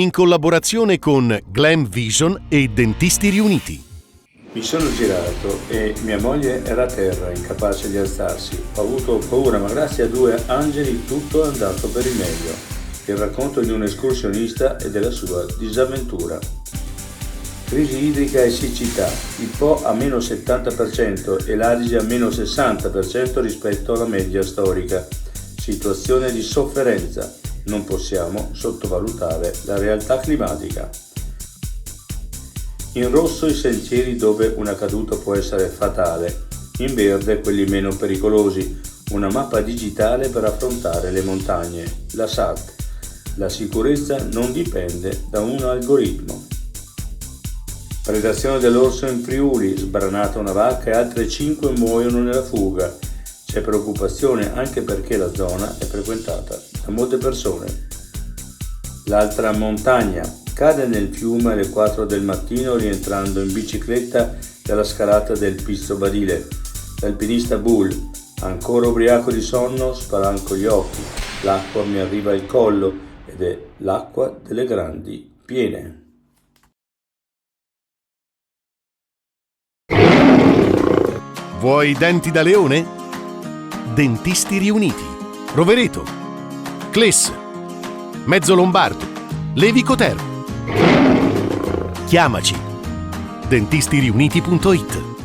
in collaborazione con Glam Vision e Dentisti Riuniti. Mi sono girato e mia moglie era a terra, incapace di alzarsi. Ho avuto paura, ma grazie a 2 angeli tutto è andato per il meglio. Il racconto di un escursionista e della sua disavventura. Crisi idrica e siccità. Il Po a meno 70% e l'Adige a meno 60% rispetto alla media storica. Situazione di sofferenza. Non possiamo sottovalutare la realtà climatica. In rosso i sentieri dove una caduta può essere fatale, in verde quelli meno pericolosi, una mappa digitale per affrontare le montagne, la SAT. La sicurezza non dipende da un algoritmo. Predazione dell'orso in Friuli, sbranata una vacca e altre 5 muoiono nella fuga. C'è preoccupazione anche perché la zona è frequentata da molte persone. L'altra montagna. Cade nel fiume alle 4 del mattino rientrando in bicicletta dalla scalata del Pizzo Badile. L'alpinista Bull, ancora ubriaco di sonno, spalanco gli occhi. L'acqua mi arriva al collo ed è l'acqua delle grandi piene. Vuoi denti da leone? Dentisti Riuniti. Rovereto, Cles, Mezzo Lombardo, Levico Terme. Chiamaci. dentistiriuniti.it